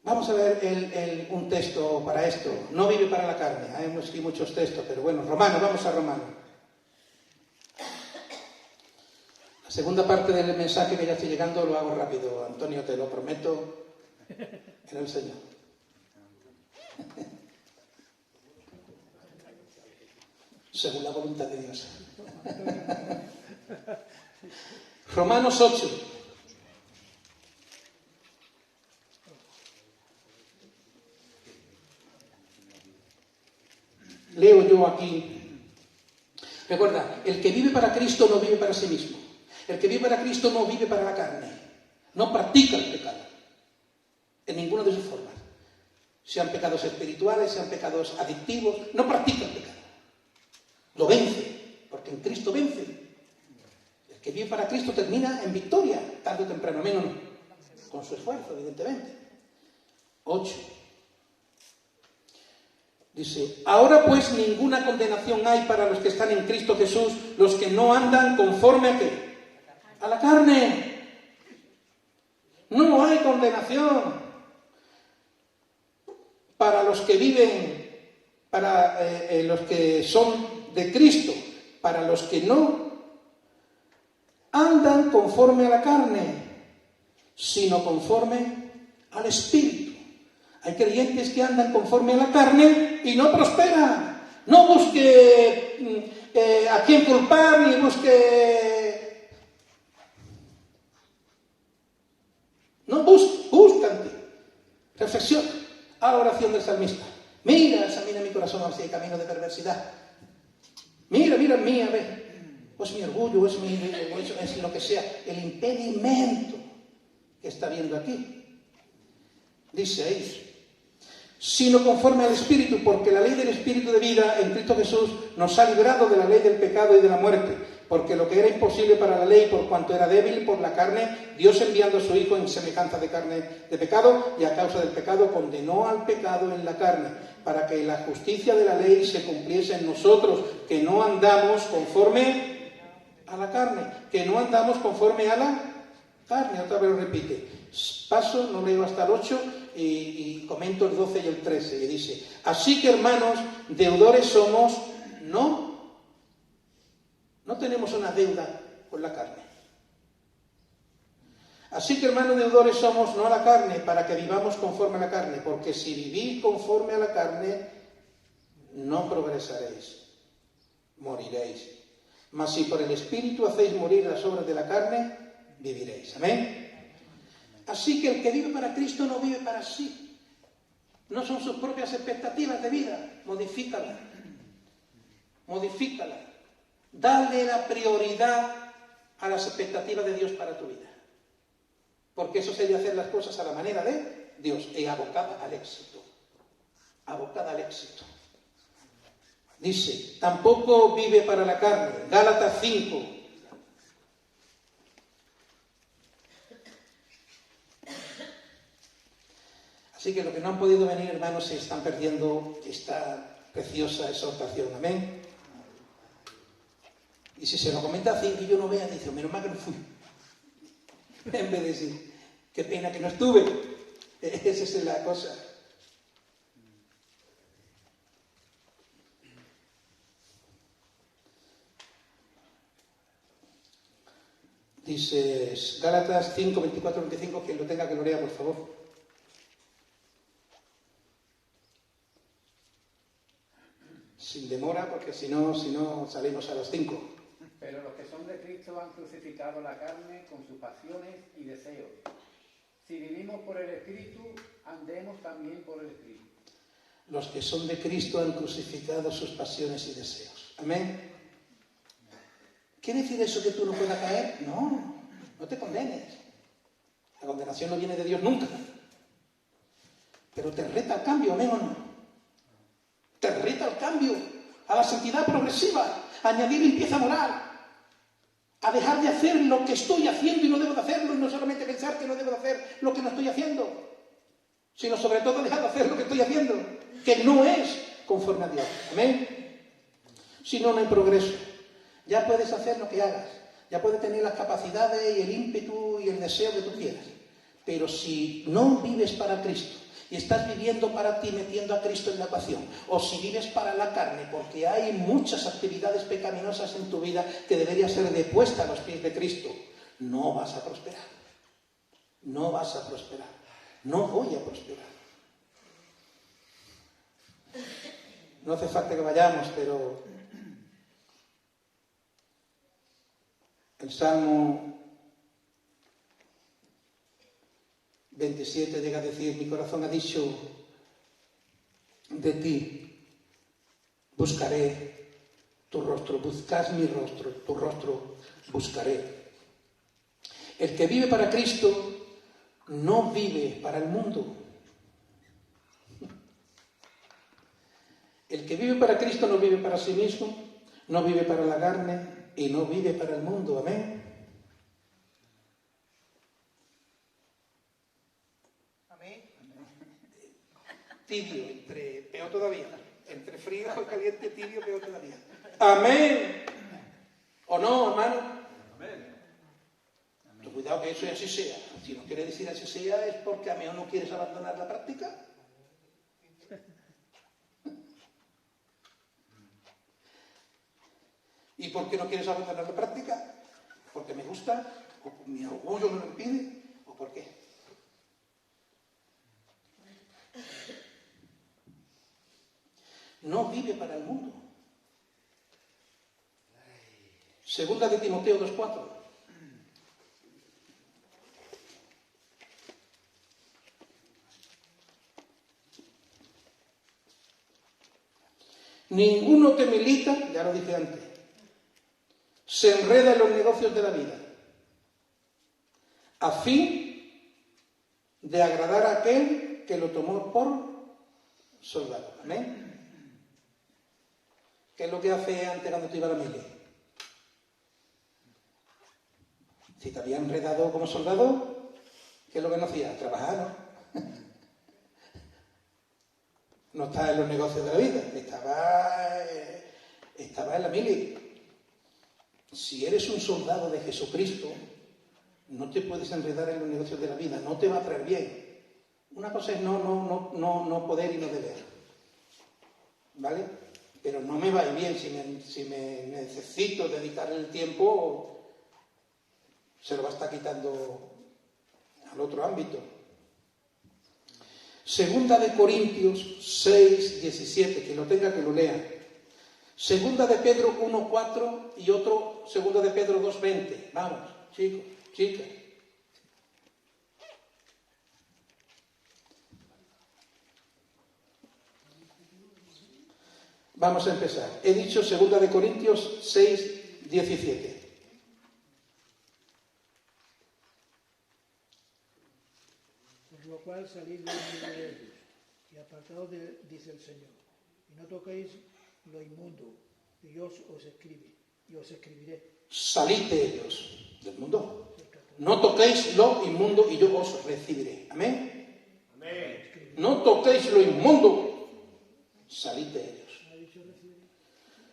Vamos a ver un texto para esto. No vive para la carne. Hay muchos textos, pero bueno, Romanos, vamos a Romanos. La segunda parte del mensaje que ya estoy llegando lo hago rápido, Antonio, te lo prometo en el Señor. según la voluntad de Dios. Romanos 8. Leo yo aquí. Recuerda, el que vive para Cristo no vive para sí mismo. El que vive para Cristo no vive para la carne. No practica el pecado. En ninguna de sus formas. Sean pecados espirituales, sean pecados adictivos. No practica el pecado. Lo vence. Porque en Cristo vence. El que vive para Cristo termina en victoria. Tarde o temprano. Menos no. Con su esfuerzo, evidentemente. 8. Dice, ahora pues ninguna condenación hay para los que están en Cristo Jesús, los que no andan conforme a ¿qué? A la carne. No hay condenación para los que viven, para los que son de Cristo, para los que no andan conforme a la carne, sino conforme al Espíritu. Hay creyentes que andan conforme a la carne y no prosperan. No busque a quién culpar, ni busque... No búscate. Reflexiona. A la oración del salmista. Mira, examina mi corazón si hay camino de perversidad. Mira en mí, a ver. O es mi orgullo, o es lo que sea. El impedimento que está viendo aquí. Dice ahí. Sino conforme al Espíritu, porque la ley del Espíritu de vida en Cristo Jesús nos ha librado de la ley del pecado y de la muerte, porque lo que era imposible para la ley, por cuanto era débil por la carne, Dios enviando a su Hijo en semejanza de carne de pecado, y a causa del pecado condenó al pecado en la carne, para que la justicia de la ley se cumpliese en nosotros, que no andamos conforme a la carne, que no andamos conforme a la carne. Otra vez lo repite. Paso, no leo hasta el 8 y comento el 12 y el 13. Y dice, así que hermanos, deudores somos, no tenemos una deuda con la carne. Así que hermanos, deudores somos, no a la carne, para que vivamos conforme a la carne, porque si vivís conforme a la carne, no progresaréis, moriréis. Mas si por el Espíritu hacéis morir las obras de la carne, viviréis. Amén. Así que el que vive para Cristo no vive para sí. No son sus propias expectativas de vida. Modifícala. Dale la prioridad a las expectativas de Dios para tu vida. Porque eso sería hacer las cosas a la manera de Dios y abocada al éxito. Abocada al éxito. Dice, tampoco vive para la carne. Gálatas 5. Así que los que no han podido venir, hermanos, se están perdiendo esta preciosa exhortación. Amén. Y si se lo comenta así y yo no vea, dice, menos mal que no fui. En vez de decir, qué pena que no estuve. Esa es la cosa. Dice Gálatas 5, 24, 25, quien lo tenga que lo lea, por favor. Sin demora, porque si no salimos a las 5. Pero los que son de Cristo han crucificado la carne con sus pasiones y deseos. Si vivimos por el Espíritu, andemos también por el Espíritu. Los que son de Cristo han crucificado sus pasiones y deseos. Amén. ¿Quiere decir eso que tú no puedas caer? No te condenes. La condenación no viene de Dios nunca. Pero te reta al cambio, amén o no. Te reta al cambio, a la santidad progresiva, a añadir limpieza moral, a dejar de hacer lo que estoy haciendo y no debo de hacerlo, y no solamente pensar que no debo de hacer lo que no estoy haciendo, sino sobre todo dejar de hacer lo que estoy haciendo, que no es conforme a Dios. Amén. Si no, no hay progreso. Ya puedes hacer lo que hagas, ya puedes tener las capacidades y el ímpetu y el deseo que tú quieras, pero si no vives para Cristo, y estás viviendo para ti metiendo a Cristo en la ecuación, o si vives para la carne, porque hay muchas actividades pecaminosas en tu vida que debería ser depuesta a los pies de Cristo, no vas a prosperar. No vas a prosperar. No voy a prosperar. No hace falta que vayamos, pero El Salmo 27 llega a decir: mi corazón ha dicho de ti, buscaré tu rostro, buscad mi rostro, tu rostro buscaré. El que vive para Cristo no vive para el mundo. El que vive para Cristo no vive para sí mismo, no vive para la carne y no vive para el mundo. Amén. Amén. Tibio, peor todavía. Entre frío y caliente, tibio, peor todavía. Amén. ¿O no, hermano? Amén. Pero cuidado que eso así sea. Si no quiere decir así sea, es porque a mí no quieres abandonar la práctica. ¿Y por qué no quieres abandonar la práctica? ¿Porque me gusta? ¿O mi orgullo me lo impide? ¿O por qué? No vive para el mundo. Segunda de Timoteo 2:4. Ninguno que milita, ya lo dije antes, se enreda en los negocios de la vida, a fin de agradar a aquel que lo tomó por soldado. ¿Amén? ¿Qué es lo que hace antes cuando te iba a la mili? Si te había enredado como soldado, ¿qué es lo que no hacías? Trabajar, ¿no? No estaba en los negocios de la vida, estaba en la mili. Si eres un soldado de Jesucristo, no te puedes enredar en los negocios de la vida, no te va a traer bien. Una cosa es no poder y no deber, ¿vale? Pero no me va a ir bien si me necesito dedicar el tiempo, se lo va a estar quitando al otro ámbito. Segunda de Corintios 6:17, que lo tenga que lo lea. Segunda de Pedro 1:4 y otro segunda de Pedro 2:20. Vamos, chicos, chicas. Vamos a empezar. He dicho segunda de Corintios 6:17. Por lo cual salid de en medio de ellos y apartaos dice el Señor, y no toquéis lo inmundo, y yo os escribiré. Salid de ellos, del mundo. No toquéis lo inmundo y yo os recibiré. Amén. Amén. No toquéis lo inmundo, salid de ellos.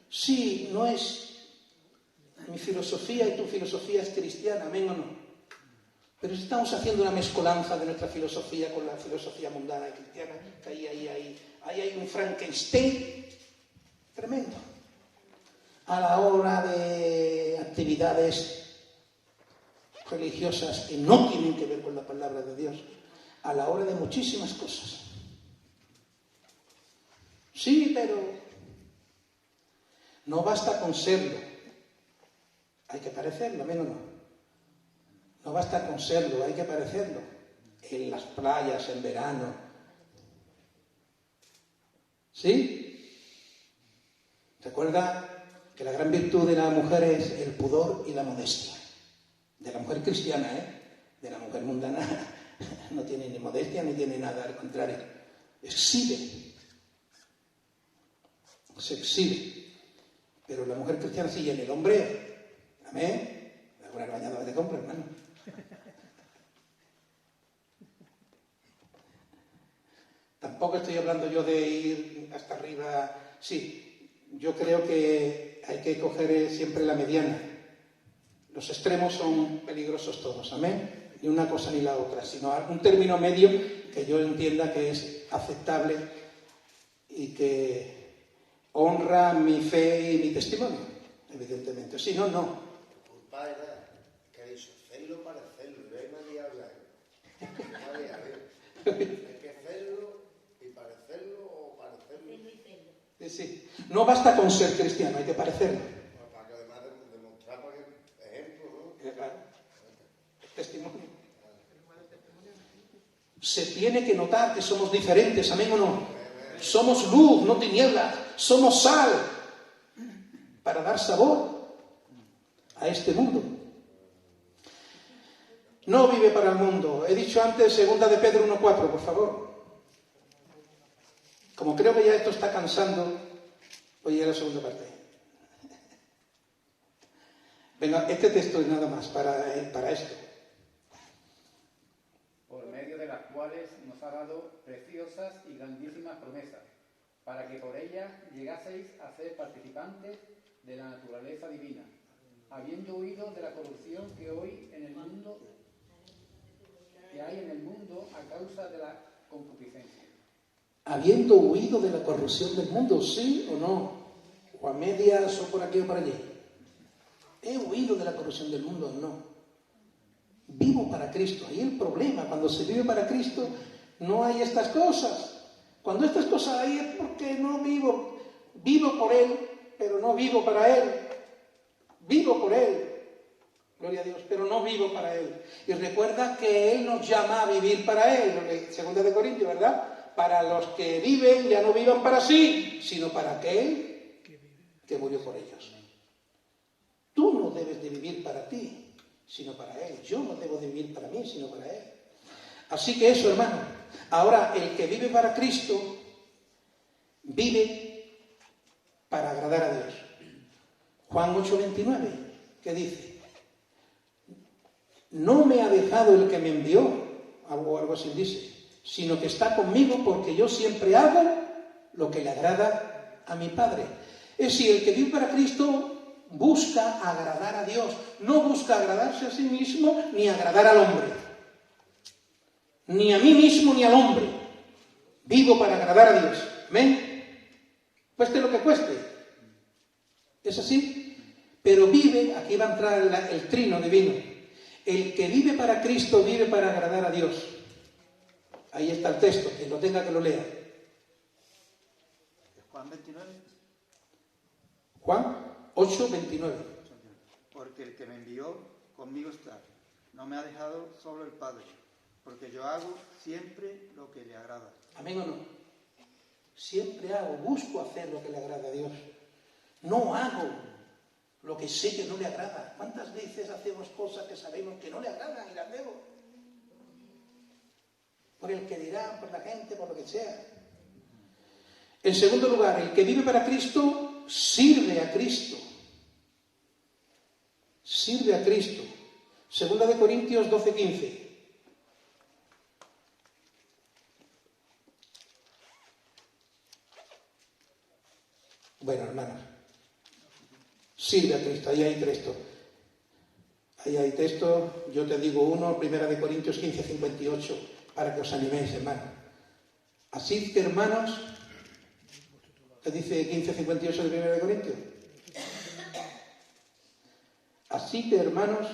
Sí, no es mi filosofía y tu filosofía es cristiana, amén o no. Pero estamos haciendo una mezcolanza de nuestra filosofía con la filosofía mundana y cristiana, que ahí hay un Frankenstein tremendo. A la hora de actividades religiosas que no tienen que ver con la palabra de Dios, a la hora de muchísimas cosas. Sí, pero no basta con serlo, hay que parecerlo, amén o no. No basta con serlo, hay que parecerlo. En las playas, en verano. ¿Sí? Recuerda que la gran virtud de la mujer es el pudor y la modestia. De la mujer cristiana, de la mujer mundana no tiene ni modestia ni tiene nada, al contrario. Exhibe. Se exhibe. Pero la mujer cristiana sí, y en el hombre, amén. Alguna bañadora de compra, hermano. Tampoco estoy hablando yo de ir hasta arriba. Sí, yo creo que hay que coger siempre la mediana. Los extremos son peligrosos todos, amén. Ni una cosa ni la otra, sino un término medio que yo entienda que es aceptable y que honra mi fe y mi testimonio, evidentemente. Si no, no. Culpa era que hacerlo para hacerlo, no hay nadie habla. Nadie habla. Hay que hacerlo y parecerlo o parecerlo. Sí. No basta con ser cristiano, hay que parecerlo. Para que además demostrar, por ejemplo, ¿no? testimonio. Se tiene que notar que somos diferentes, ¿amén o no? Somos luz, no tinieblas. Somos sal para dar sabor a este mundo. No vive para el mundo. He dicho antes 2 de Pedro 1:4, por favor. Como creo que ya esto está cansando, voy a la segunda parte. Venga, este texto es nada más para esto. Por medio de las cuales nos ha dado preciosas y grandísimas promesas, para que por ellas llegaseis a ser participantes de la naturaleza divina, habiendo huido de la corrupción que hay en el mundo a causa de la concupiscencia. Habiendo huido de la corrupción del mundo, ¿sí o no? O a medias o por aquí o por allí. ¿He huido de la corrupción del mundo? No. Vivo para Cristo. Ahí el problema, cuando se vive para Cristo, no hay estas cosas. Cuando estas cosas hay es porque no vivo. Vivo por Él, pero no vivo para Él. Vivo por Él. Gloria a Dios, pero no vivo para Él. Y recuerda que Él nos llama a vivir para Él. 2 de Corintios, ¿verdad? Para los que viven, ya no vivan para sí, sino para aquel que murió por ellos. Tú no debes de vivir para ti, sino para Él. Yo no debo de vivir para mí, sino para Él. Así que eso, hermano. Ahora, el que vive para Cristo, vive para agradar a Dios. Juan 8:29, ¿qué dice? No me ha dejado el que me envió, o algo así dice, sino que está conmigo porque yo siempre hago lo que le agrada a mi Padre. Es decir, el que vive para Cristo busca agradar a Dios, no busca agradarse a sí mismo ni agradar al hombre, ni a mí mismo ni al hombre. Vivo para agradar a Dios. ¿Amén? Cueste lo que cueste. ¿Es así? Pero vive, aquí va a entrar el trino divino. El que vive para Cristo vive para agradar a Dios. Ahí está el texto, quien lo tenga que lo lea. Juan 29. Juan 8:29. Porque el que me envió conmigo está. No me ha dejado solo el Padre, porque yo hago siempre lo que le agrada. ¿Amén o no? Siempre busco hacer lo que le agrada a Dios. No hago lo que sé que no le agrada. ¿Cuántas veces hacemos cosas que sabemos que no le agradan y las hacemos? Por el que dirán, por la gente, por lo que sea. En segundo lugar, el que vive para Cristo sirve a Cristo. Sirve a Cristo. 2 de Corintios 12:15. Bueno, hermanos, sirve a Cristo. Ahí hay texto. Ahí hay texto. Yo te digo uno, 1 de Corintios 15:58, para que os animéis, hermano. Así que, hermanos, ¿qué dice 15:58 de 1 de Corintios? Así que, hermanos,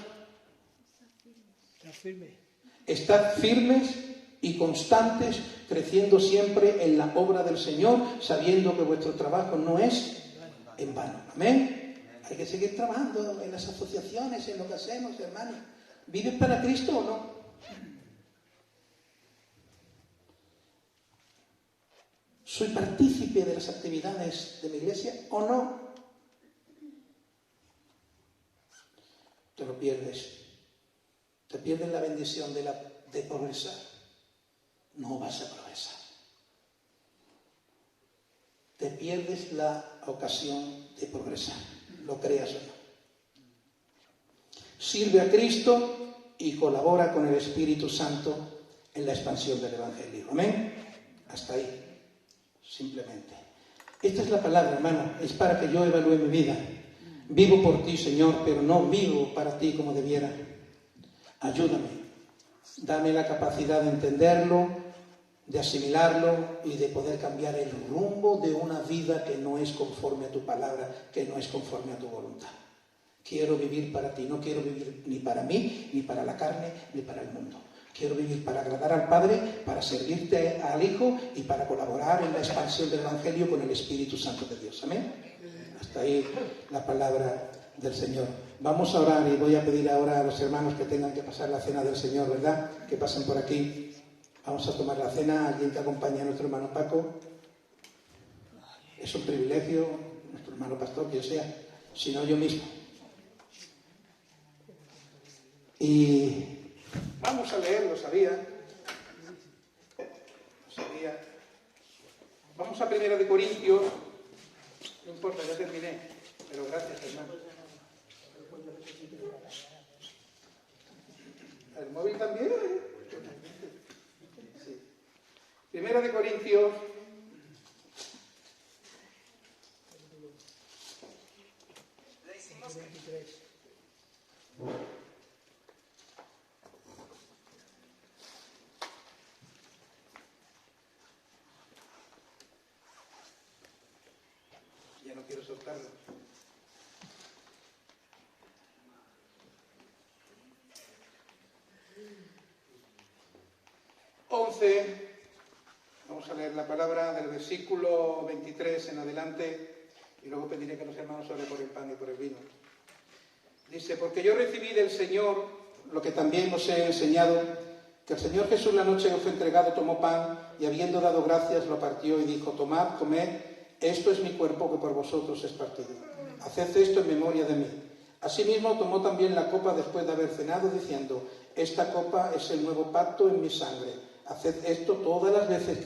estad firmes y constantes, creciendo siempre en la obra del Señor, sabiendo que vuestro trabajo no es en vano. Amén. Hay que seguir trabajando en las asociaciones, en lo que hacemos, hermanos. ¿Vives para Cristo o no? ¿Soy partícipe de las actividades de mi iglesia o no? Te lo pierdes. Te pierdes la bendición de progresar. No vas a progresar. Te pierdes la ocasión de progresar, lo creas o no. Sirve a Cristo y colabora con el Espíritu Santo en la expansión del Evangelio. Amén. Hasta ahí. Simplemente. Esta es la palabra, hermano. Es para que yo evalúe mi vida. Vivo por ti, Señor, pero no vivo para ti como debiera. Ayúdame. Dame la capacidad de entenderlo, de asimilarlo y de poder cambiar el rumbo de una vida que no es conforme a tu palabra, que no es conforme a tu voluntad. Quiero vivir para ti, no quiero vivir ni para mí, ni para la carne, ni para el mundo. Quiero vivir para agradar al Padre, para servirte al Hijo y para colaborar en la expansión del Evangelio con el Espíritu Santo de Dios. Amén. Hasta ahí la palabra del Señor. Vamos a orar y voy a pedir ahora a los hermanos que tengan que pasar la cena del Señor, ¿verdad? Que pasen por aquí. Vamos a tomar la cena. Alguien que acompañe a nuestro hermano Paco. Es un privilegio, nuestro hermano pastor, que yo sea, si no yo mismo. Y vamos a leer, lo sabía. Vamos a 1 de Corintios. No importa, ya terminé. Pero gracias, hermano. ¿El móvil también? Sí. 1 de Corintios. Ya no quiero soltarlo. Vamos a leer la palabra del versículo 23 en adelante y luego pediré que los hermanos oren por el pan y por el vino. Dice: porque yo recibí del Señor lo que también os he enseñado, que el Señor Jesús la noche que fue entregado tomó pan y habiendo dado gracias lo partió y dijo: tomad, comed, esto es mi cuerpo que por vosotros es partido. Haced esto en memoria de mí. Asimismo tomó también la copa después de haber cenado, diciendo: esta copa es el nuevo pacto en mi sangre. Haced esto todas las veces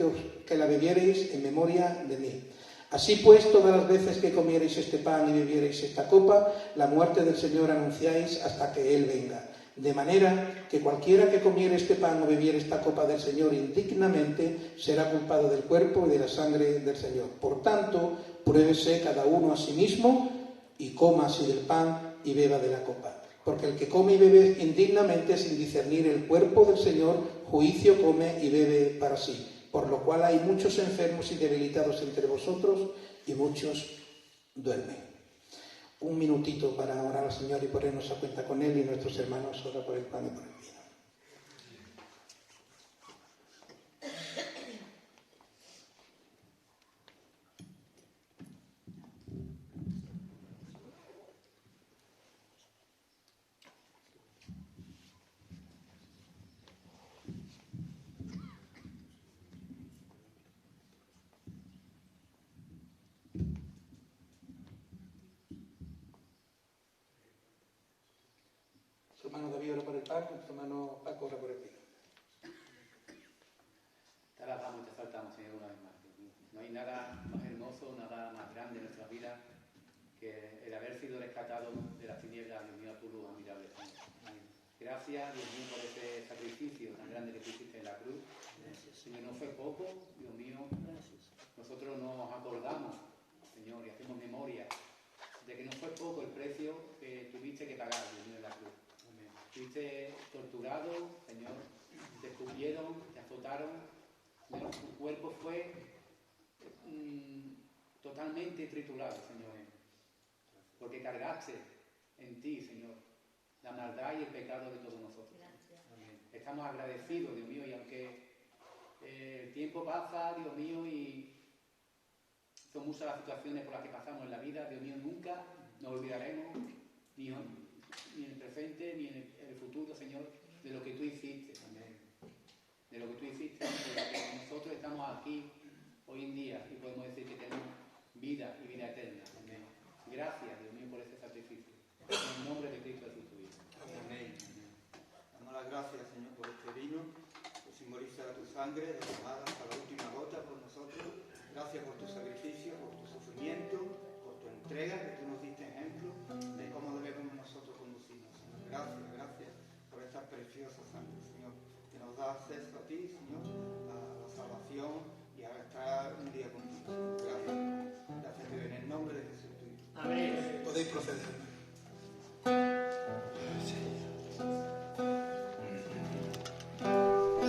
que la bebiereis en memoria de mí. Así pues, todas las veces que comiereis este pan y bebiereis esta copa, la muerte del Señor anunciáis hasta que Él venga. De manera que cualquiera que comiere este pan o bebiere esta copa del Señor indignamente será culpado del cuerpo y de la sangre del Señor. Por tanto, pruébese cada uno a sí mismo y coma así del pan y beba de la copa. Porque el que come y bebe indignamente sin discernir el cuerpo del Señor, juicio come y bebe para sí. Por lo cual hay muchos enfermos y debilitados entre vosotros y muchos duermen. Un minutito para orar al Señor y ponernos a cuenta con Él, y nuestros hermanos oran por el pan y por el vino. Su hermano David ora por el pan, su hermano Paco ora por el vino. Te alabamos y te exaltamos, Señor, una vez más. No hay nada más hermoso, nada más grande en nuestra vida que el haber sido rescatado de las tinieblas, Dios mío, a tu luz admirable, Señor. Gracias, Dios mío, por ese sacrificio tan grande que hiciste en la cruz. Señor, no fue poco, Dios mío. Nosotros nos acordamos, Señor, y hacemos memoria de que no fue poco el precio que tuviste que pagar, Dios mío, en la cruz. Fuiste torturado, Señor, te escupieron, te azotaron, Señor, tu cuerpo fue totalmente triturado, Señor, porque cargaste en ti, Señor, la maldad y el pecado de todos nosotros. Amén. Estamos agradecidos, Dios mío, y aunque el tiempo pasa, Dios mío, y son muchas las situaciones por las que pasamos en la vida, Dios mío, nunca nos olvidaremos, ni en el presente, ni en el futuro, Señor, de lo que tú hiciste, Amén. De lo que tú hiciste, de lo que nosotros estamos aquí hoy en día y podemos decir que tenemos vida y vida eterna. Amén. Gracias, Dios mío, por ese sacrificio. En el nombre de Cristo Jesús, tu Hijo. Amén. Damos las gracias, Señor, por este vino que simboliza tu sangre derramada hasta la última gota por nosotros. Gracias por tu sacrificio, por tu sufrimiento, por tu entrega, que tú nos diste ejemplo de cómo debemos nosotros conducirnos, Señor. Gracias por esta preciosa sangre, Señor, que nos da acceso a ti, Señor, a la salvación y a estar un día contigo. Gracias te doy en el nombre de Jesús. Amén. Podéis proceder.